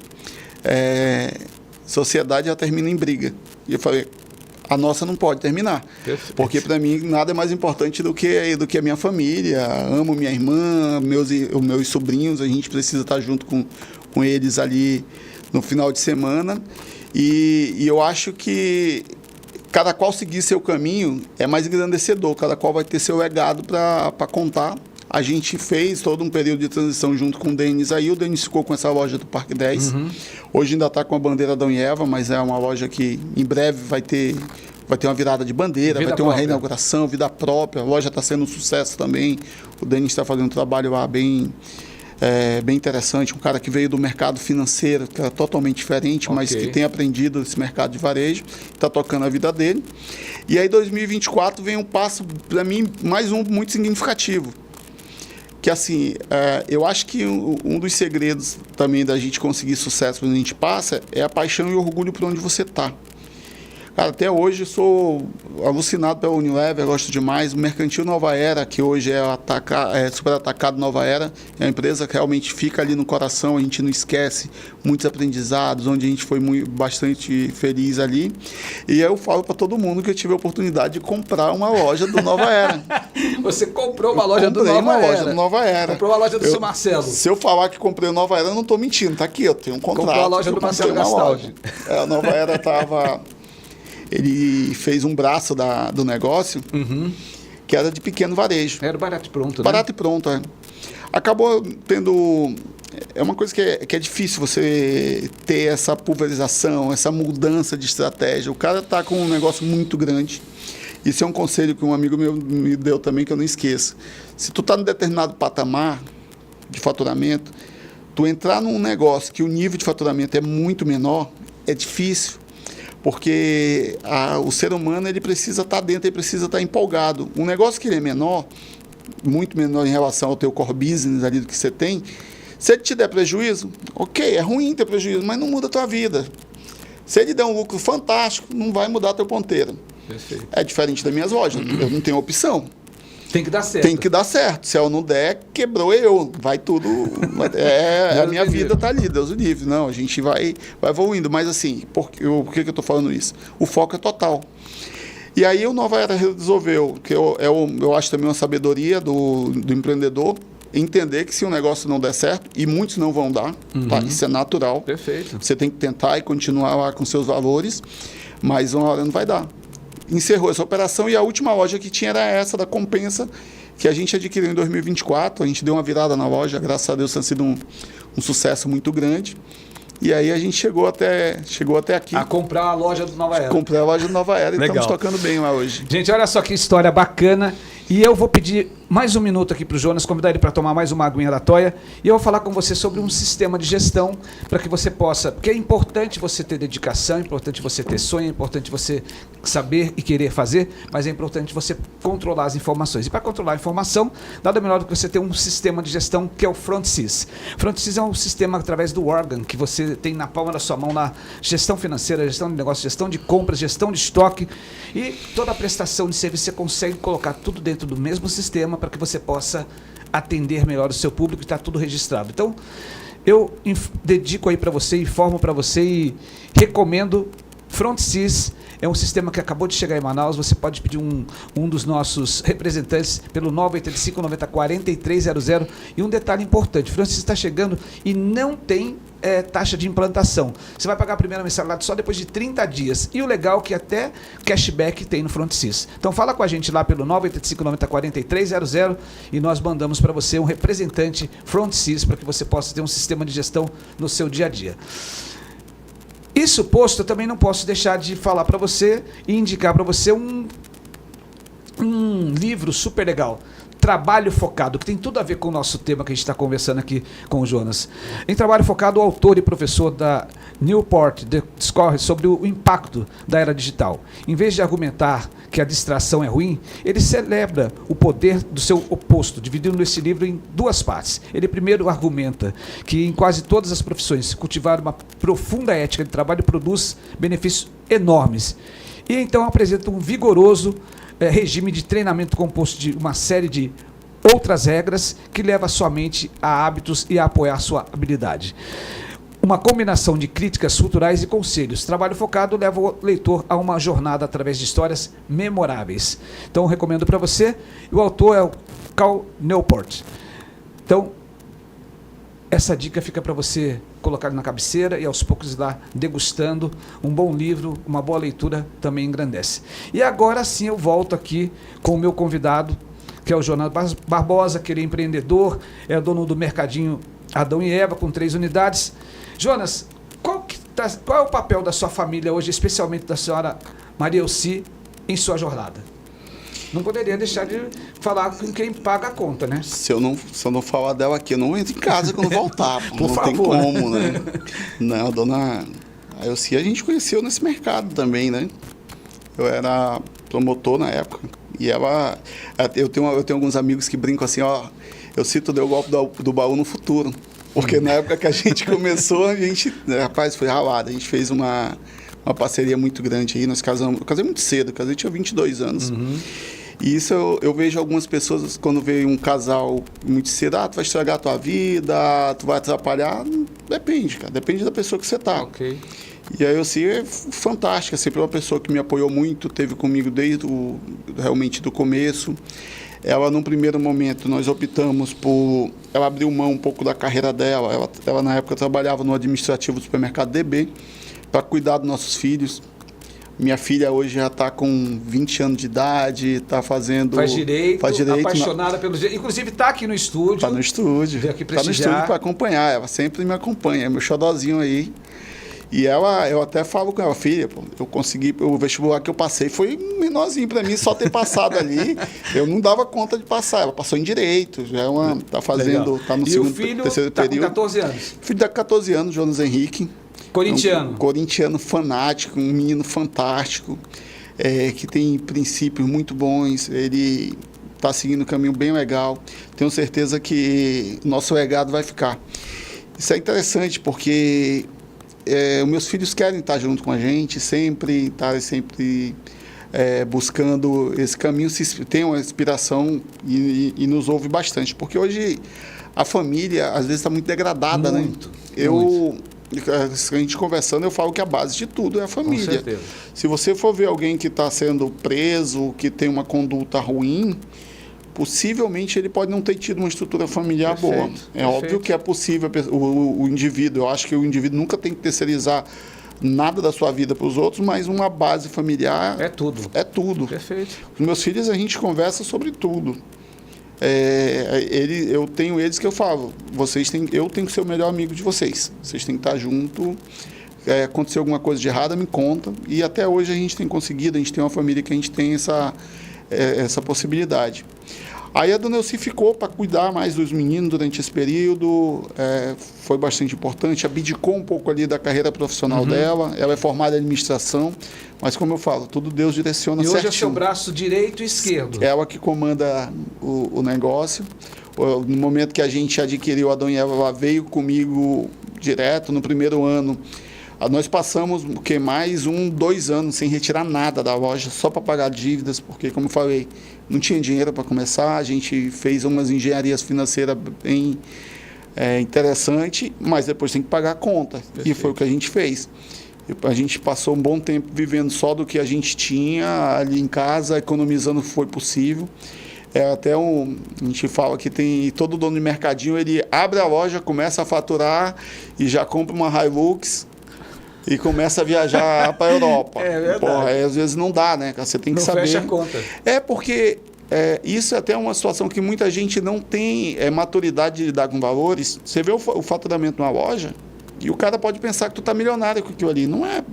B: sociedade ela termina em briga. E eu falei, a nossa não pode terminar.
A: Perfeito.
B: Porque para mim nada é mais importante do que a minha família. Amo minha irmã, meus sobrinhos, a gente precisa estar junto com eles ali no final de semana. E eu acho que cada qual seguir seu caminho é mais engrandecedor, cada qual vai ter seu legado para contar. A gente fez todo um período de transição junto com o Denis aí. O Denis ficou com essa loja do Parque 10. Hoje ainda está com a bandeira da Unieva, mas é uma loja que em breve vai ter uma virada de bandeira, vai ter uma reinauguração, vida própria. A loja está sendo um sucesso também. O Denis está fazendo um trabalho lá bem interessante. Um cara que veio do mercado financeiro, que era totalmente diferente, mas que tem aprendido esse mercado de varejo, está tocando a vida dele. E aí 2024 vem um passo, para mim, mais um muito significativo. Que assim, eu acho que um dos segredos também da gente conseguir sucesso quando a gente passa é a paixão e o orgulho por onde você está. Cara, até hoje eu sou alucinado pela Unilever, gosto demais. O Mercantil Nova Era, que hoje é Super Atacado Nova Era, é uma empresa que realmente fica ali no coração, a gente não esquece muitos aprendizados, onde a gente foi bastante feliz ali. E eu falo para todo mundo que eu tive a oportunidade de comprar uma loja do Nova Era.
A: Você comprou uma loja do Nova Era? Comprou a loja do seu Marcelo.
B: Se eu falar que comprei o Nova Era, eu não estou mentindo, tá aqui, eu tenho um contrato.
A: Comprou a loja do Marcelo Gastaldi.
B: A Nova Era estava... Ele fez um braço do negócio que era de pequeno varejo.
A: Era barato e pronto,
B: barato e pronto, Acabou tendo... É uma coisa que é difícil você ter essa pulverização, essa mudança de estratégia. O cara está com um negócio muito grande. Isso é um conselho que um amigo meu me deu também, que eu não esqueço. Se tu está num determinado patamar de faturamento, tu entrar num negócio que o nível de faturamento é muito menor, é difícil. Porque o ser humano ele precisa estar dentro, ele precisa estar empolgado. Um negócio que ele é menor, muito menor em relação ao teu core business ali do que você tem, se ele te der prejuízo, ok, é ruim ter prejuízo, mas não muda a tua vida. Se ele der um lucro fantástico, não vai mudar teu ponteiro.
A: Perfeito.
B: É diferente das minhas lojas, eu não tenho opção.
A: Tem que dar certo.
B: Tem que dar certo. Se eu não der, quebrou eu. Vai tudo... a minha vida está ali, Deus o livre. Não, a gente vai evoluindo. Mas assim, por que eu estou falando isso? O foco é total. E aí o Nova Era resolveu, que eu acho também uma sabedoria do empreendedor, entender que se um negócio não der certo, e muitos não vão dar, tá? Isso é natural.
A: Perfeito.
B: Você tem que tentar e continuar lá com seus valores, mas uma hora não vai dar. Encerrou essa operação e a última loja que tinha era essa da Compensa, que a gente adquiriu em 2024. A gente deu uma virada na loja, graças a Deus tem sido um sucesso muito grande. E aí a gente chegou até aqui.
A: A comprar a loja do Nova Era.
B: Comprar a loja do Nova Era e estamos tocando bem lá hoje.
A: Gente, olha só que história bacana. E eu vou pedir mais um minuto aqui para o Jonas, convidar ele para tomar mais uma aguinha da toia. E eu vou falar com você sobre um sistema de gestão para que você possa... Porque é importante você ter dedicação, é importante você ter sonho, é importante você saber e querer fazer, mas é importante você controlar as informações. E para controlar a informação, nada melhor do que você ter um sistema de gestão que é o FrontSys. FrontSys é um sistema através do órgão que você tem na palma da sua mão na gestão financeira, gestão de negócio, gestão de compras, gestão de estoque e toda a prestação de serviço. Você consegue colocar tudo dentro do mesmo sistema para que você possa atender melhor o seu público e está tudo registrado. Então, eu dedico aí para você, informo para você e recomendo FrontSys. É um sistema que acabou de chegar em Manaus. Você pode pedir um dos nossos representantes pelo 985 90 4300. E um detalhe importante, FrontSys está chegando e não tem taxa de implantação. Você vai pagar a primeira mensalidade só depois de 30 dias. E o legal é que até cashback tem no FrontSys. Então fala com a gente lá pelo 985 90 4300 e nós mandamos para você um representante FrontSys para que você possa ter um sistema de gestão no seu dia a dia. Isso posto, eu também não posso deixar de falar para você e indicar para você um livro super legal, Trabalho Focado, que tem tudo a ver com o nosso tema que a gente está conversando aqui com o Jonas. Em Trabalho Focado, o autor e professor da Newport discorre sobre o impacto da era digital. Em vez de argumentar que a distração é ruim, ele celebra o poder do seu oposto, dividindo esse livro em duas partes. Ele primeiro argumenta que em quase todas as profissões, cultivar uma profunda ética de trabalho produz benefícios enormes. E então apresenta um vigoroso regime de treinamento composto de uma série de outras regras que leva a sua mente a hábitos e a apoiar sua habilidade. uma combinação de críticas culturais e conselhos. Trabalho focado leva o leitor a uma jornada através de histórias memoráveis. Então, eu recomendo para você. O autor é o Cal Newport. Então, essa dica fica para você colocar na cabeceira e aos poucos ir lá degustando. Um bom livro, uma boa leitura também engrandece. E agora sim eu volto aqui com o meu convidado, que é o Jonas Barbosa, que ele é empreendedor, é dono do Mercadinho Adão e Eva, com 3 unidades. Jonas, qual é o papel da sua família hoje, especialmente da senhora Maria Elci, em sua jornada? Não poderia deixar de falar com quem paga a conta, né?
B: Se eu não falar dela aqui, eu não entro em casa quando voltar.
A: Por
B: não
A: favor,
B: tem como, né? Não, dona Elci, a gente conheceu nesse mercado também, né? Eu era promotor na época. E ela... Eu tenho alguns amigos que brincam assim, ó... Eu cito deu o golpe do baú no futuro. Porque na época que a gente começou, a gente... Rapaz, foi ralado. A gente fez uma parceria muito grande aí. Nós casamos... Eu casei muito cedo. Eu tinha 22 anos.
A: Uhum.
B: E isso eu vejo algumas pessoas, quando vê um casal muito cedo, tu vai estragar a tua vida, tu vai atrapalhar. Depende, cara. Depende da pessoa que você tá.
A: Ok.
B: E a Elci é fantástica. Sempre uma pessoa que me apoiou muito, teve comigo desde realmente do começo. Ela, num primeiro momento, nós optamos por... Ela abriu mão um pouco da carreira dela. Ela na época, trabalhava no administrativo do supermercado DB para cuidar dos nossos filhos. Minha filha hoje já está com 20 anos de idade, está fazendo...
A: Faz direito, apaixonada
B: na...
A: pelo direito. Inclusive está aqui no estúdio.
B: Está no estúdio.
A: Veio aqui
B: Está no
A: prestigiar.
B: estúdio para acompanhar. Ela sempre me acompanha. É meu xodózinho aí. E ela, eu até falo com ela, filha, pô, eu consegui, o vestibular que eu passei foi menorzinho para mim, só ter passado ali, eu não dava conta de passar, ela passou em Direito, já é uma, tá fazendo, tá no segundo, terceiro período.
A: Com 14 anos.
B: O filho tá com 14 anos, Jonas Henrique.
A: Corintiano.
B: Corintiano fanático, um menino fantástico, que tem princípios muito bons, ele está seguindo um caminho bem legal, tenho certeza que o nosso legado vai ficar. Isso é interessante porque... os meus filhos querem estar junto com a gente, sempre buscando esse caminho, tem uma inspiração e nos ouve bastante, porque hoje a família às vezes está muito degradada,
A: muito,
B: né? A gente conversando, eu falo que a base de tudo é a família.
A: Com certeza.
B: Se você for ver alguém que está sendo preso, que tem uma conduta ruim, possivelmente ele pode não ter tido uma estrutura familiar boa. É óbvio que é possível o indivíduo, eu acho que o indivíduo nunca tem que terceirizar nada da sua vida para os outros, mas uma base familiar...
A: É tudo.
B: É tudo.
A: Perfeito.
B: Os meus filhos, a gente conversa sobre tudo. Eu tenho eles que eu falo, eu tenho que ser o melhor amigo de vocês. Vocês têm que estar junto. Aconteceu alguma coisa de errada, me conta. E até hoje a gente tem conseguido, a gente tem uma família que a gente tem essa possibilidade. Aí a dona Elci ficou para cuidar mais dos meninos durante esse período, foi bastante importante, abdicou um pouco ali da carreira profissional dela, ela é formada em administração, mas como eu falo, tudo Deus direciona certinho.
A: E hoje é seu braço direito e esquerdo.
B: Ela que comanda o negócio. No momento que a gente adquiriu a Adão e Eva, ela veio comigo direto no primeiro ano. Nós passamos mais 2 anos sem retirar nada da loja, só para pagar dívidas, porque, como eu falei, não tinha dinheiro para começar. A gente fez umas engenharias financeiras bem interessantes, mas depois tem que pagar a conta. Perfeito. E foi o que a gente fez. A gente passou um bom tempo vivendo só do que a gente tinha ali em casa, economizando o que foi possível. A gente fala que tem todo dono de mercadinho, ele abre a loja, começa a faturar e já compra uma Hilux e começa a viajar para a Europa.
A: É verdade.
B: Porra, às vezes não dá, né? Você tem que saber.
A: Não fecha a conta.
B: Porque isso é até uma situação que muita gente não tem maturidade de lidar com valores. Você vê o faturamento numa loja e o cara pode pensar que tu tá milionário com aquilo ali. Não é.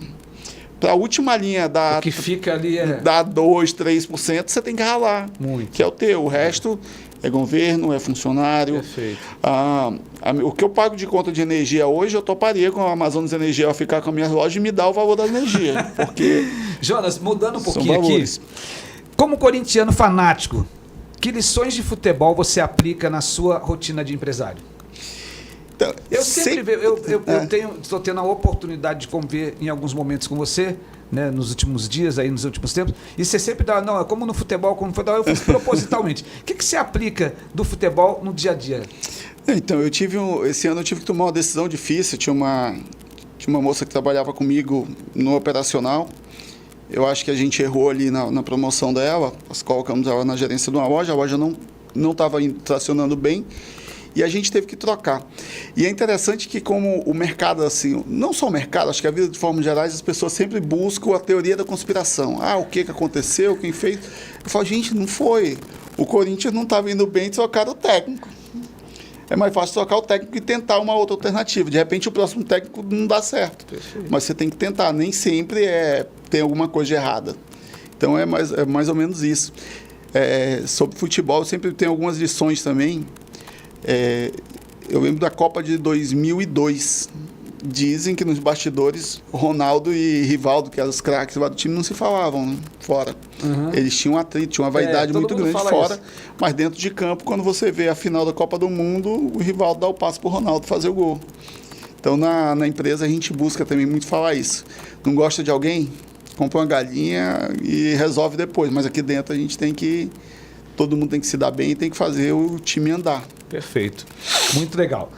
B: Para a última linha
A: o que fica ali
B: dá 2%, 3%, você tem que ralar.
A: Muito.
B: Que é o teu. O resto é governo, é funcionário.
A: Perfeito.
B: O que eu pago de conta de energia hoje, eu toparia com a Amazonas Energia a ficar com a minha loja e me dar o valor da energia. Porque
A: Jonas, mudando um pouquinho aqui, como corintiano fanático, que lições de futebol você aplica na sua rotina de empresário?
B: Então,
A: Eu sempre vejo, estou tendo a oportunidade de conviver em alguns momentos com você, né, nos últimos dias, aí, nos últimos tempos, e você sempre dá, não, é como no futebol, eu fiz propositalmente. O que você aplica do futebol no dia a dia?
B: Então, esse ano eu tive que tomar uma decisão difícil. Tinha uma moça que trabalhava comigo no operacional. Eu acho que a gente errou ali na promoção dela. Nós colocamos ela na gerência de uma loja, a loja não estava tracionando bem e a gente teve que trocar. E é interessante que como o mercado, assim, não só o mercado, acho que a vida de forma geral, as pessoas sempre buscam a teoria da conspiração. O que aconteceu, quem fez? Eu falo, gente, não foi. O Corinthians não estava indo bem, trocaram o técnico. É mais fácil trocar o técnico e tentar uma outra alternativa. De repente, o próximo técnico não dá certo. Perfeito. Mas você tem que tentar. Nem sempre tem alguma coisa errada. Então, é mais ou menos isso. Sobre futebol, eu sempre tenho algumas lições também. Eu lembro da Copa de 2002. Dizem que nos bastidores, Ronaldo e Rivaldo, que eram os craques lá do time, não se falavam, né, fora. Uhum. Eles tinham um atrito, tinham uma vaidade muito grande fora, mas dentro de campo, quando você vê a final da Copa do Mundo, o Rivaldo dá o passo para o Ronaldo fazer o gol. Então, na empresa, a gente busca também muito falar isso. Não gosta de alguém? Compra uma galinha e resolve depois. Mas aqui dentro, todo mundo tem que se dar bem e tem que fazer o time andar.
A: Perfeito. Muito legal.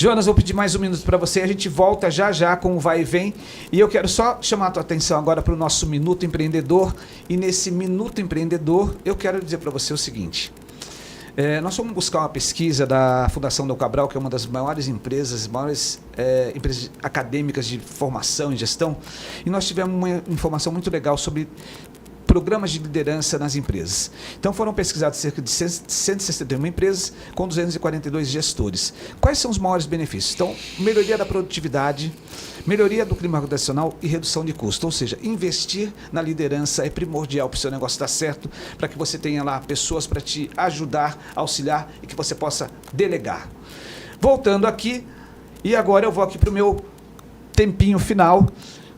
A: Jonas, vou pedir mais um minuto para você. A gente volta já com o Vai e Vem. E eu quero só chamar a tua atenção agora para o nosso Minuto Empreendedor. E nesse Minuto Empreendedor, eu quero dizer para você o seguinte. Nós fomos buscar uma pesquisa da Fundação Dom Cabral, que é uma das maiores empresas acadêmicas de formação e gestão. E nós tivemos uma informação muito legal sobre programas de liderança nas empresas. Então foram pesquisadas cerca de 161 empresas com 242 gestores. Quais são os maiores benefícios? Então, melhoria da produtividade, melhoria do clima organizacional e redução de custo. Ou seja, investir na liderança é primordial para o seu negócio dar certo, para que você tenha lá pessoas para te ajudar, auxiliar e que você possa delegar. Voltando aqui, e agora eu vou aqui para o meu tempinho final,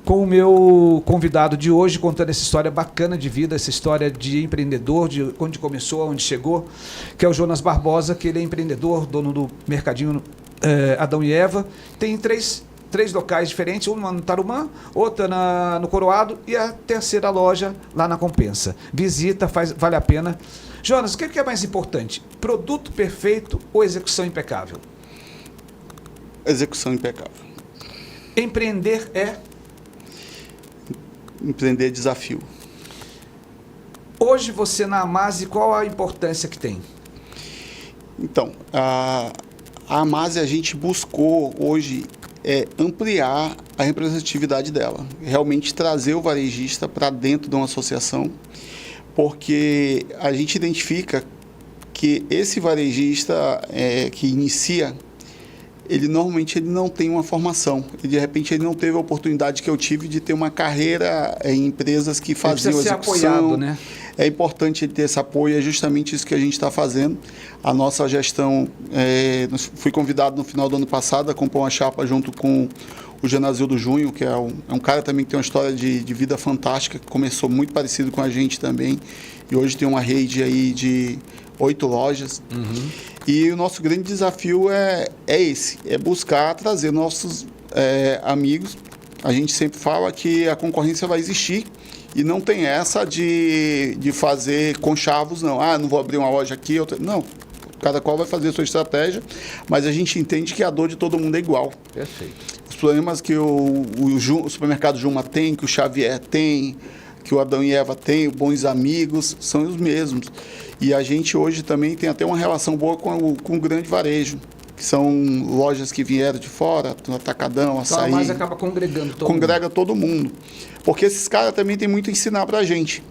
A: com o meu convidado de hoje, contando essa história bacana de vida, essa história de empreendedor, de onde começou, onde chegou, que é o Jonas Barbosa, que ele é empreendedor, dono do mercadinho Adão e Eva. Tem três locais diferentes, uma no Tarumã, outra no Coroado e a terceira loja lá na Compensa. Visita, vale a pena. Jonas, o que é mais importante? Produto perfeito ou execução impecável?
B: Execução impecável.
A: Empreender
B: Empreender é desafio.
A: Hoje você na Amase, qual a importância que tem?
B: Então, a Amase a gente buscou hoje ampliar a representatividade dela. Realmente trazer o varejista para dentro de uma associação, porque a gente identifica que esse varejista que inicia, ele normalmente não tem uma formação. E, de repente, ele não teve a oportunidade que eu tive de ter uma carreira em empresas que faziam execução. Ser apoiado, né? É importante ele ter esse apoio, é justamente isso que a gente está fazendo. A nossa gestão, fui convidado no final do ano passado a compor uma chapa junto com o Genazildo Junho, que é um cara também que tem uma história de vida fantástica, que começou muito parecido com a gente também, e hoje tem uma rede aí de 8 lojas. Uhum. E o nosso grande desafio é buscar trazer nossos amigos. A gente sempre fala que a concorrência vai existir e não tem essa de fazer conchavos, não. Não vou abrir uma loja aqui, outra. Não, cada qual vai fazer a sua estratégia, mas a gente entende que a dor de todo mundo é igual.
A: Perfeito.
B: Os problemas que o supermercado Juma tem, que o Xavier tem, que o Adão e Eva tem, o Bons Amigos, são os mesmos. E a gente hoje também tem até uma relação boa com o grande varejo, que são lojas que vieram de fora, Atacadão, Açaí.
A: Mas acaba congregando todo
B: Congrega mundo. Todo mundo. Porque esses caras também têm muito a ensinar para a gente.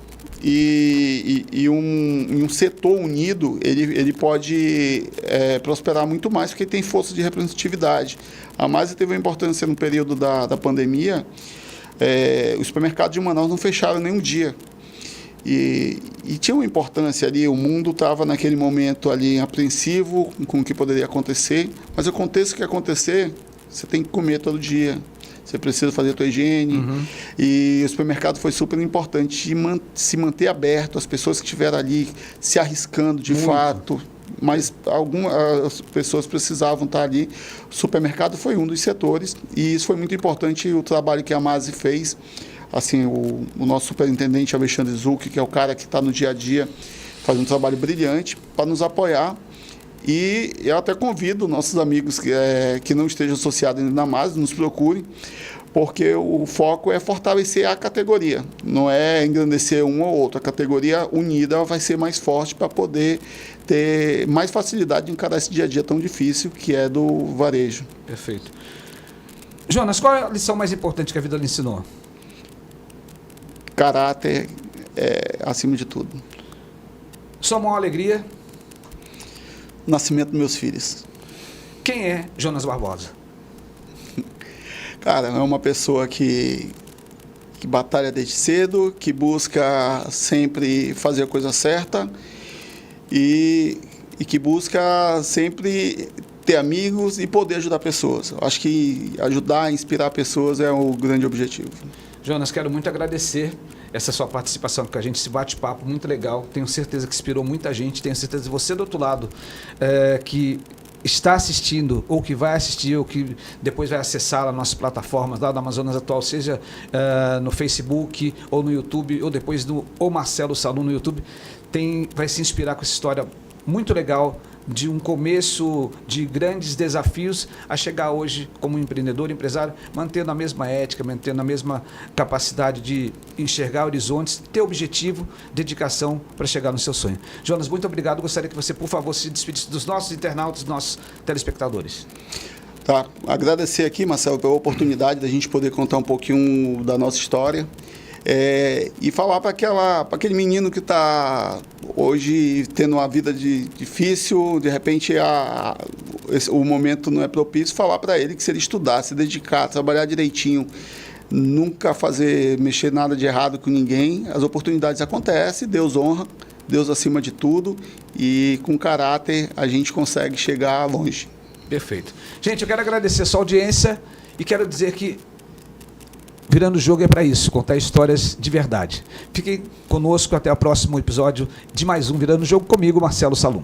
B: E um setor unido, ele pode prosperar muito mais, porque tem força de representatividade. A Amase teve uma importância no período da pandemia. Os supermercados de Manaus não fecharam nem um dia. E tinha uma importância ali, o mundo estava naquele momento ali apreensivo com o que poderia acontecer, mas aconteça o que acontecer, você tem que comer todo dia, você precisa fazer a tua higiene. Uhum. E o supermercado foi super importante se manter aberto, as pessoas que estiveram ali se arriscando de fato, mas algumas pessoas precisavam estar ali. O supermercado foi um dos setores e isso foi muito importante, o trabalho que a Masi fez. Assim, o nosso superintendente Alexandre Zucchi, que é o cara que está no dia a dia, faz um trabalho brilhante para nos apoiar. E eu até convido nossos amigos que não estejam associados ainda na Masi, nos procurem, porque o foco é fortalecer a categoria, não é engrandecer um ou outro. A categoria unida vai ser mais forte para poder ter mais facilidade de encarar esse dia a dia tão difícil que é do varejo.
A: Perfeito. Jonas, qual é a lição mais importante que a vida lhe ensinou?
B: Caráter acima de tudo.
A: Sua maior alegria?
B: O nascimento dos meus filhos.
A: Quem é Jonas Barbosa?
B: Cara, é uma pessoa que batalha desde cedo, que busca sempre fazer a coisa certa e que busca sempre ter amigos e poder ajudar pessoas. Eu acho que ajudar, inspirar pessoas é o grande objetivo.
A: Jonas, quero muito agradecer essa sua participação com a gente, esse bate-papo muito legal. Tenho certeza que inspirou muita gente, tenho certeza que você do outro lado que está assistindo, ou que vai assistir, ou que depois vai acessar as nossas plataformas lá da Amazonas Atual, seja no Facebook, ou no YouTube, ou depois do O Marcelo Salum no YouTube, vai se inspirar com essa história muito legal de um começo de grandes desafios a chegar hoje como empreendedor, empresário, mantendo a mesma ética, mantendo a mesma capacidade de enxergar horizontes, ter objetivo, dedicação para chegar no seu sonho. Jonas, muito obrigado. Gostaria que você, por favor, se despedisse dos nossos internautas, dos nossos telespectadores.
B: Tá. Agradecer aqui, Marcelo, pela oportunidade da gente poder contar um pouquinho da nossa história. E falar para aquele menino que está hoje tendo uma vida difícil, de repente o momento não é propício, falar para ele que se ele estudar, se dedicar, trabalhar direitinho, nunca mexer nada de errado com ninguém, as oportunidades acontecem, Deus honra, Deus acima de tudo, e com caráter a gente consegue chegar longe.
A: Perfeito. Gente, eu quero agradecer a sua audiência e quero dizer que Virando o Jogo é para isso, contar histórias de verdade. Fiquem conosco até o próximo episódio de mais um Virando o Jogo comigo, Marcelo Salum.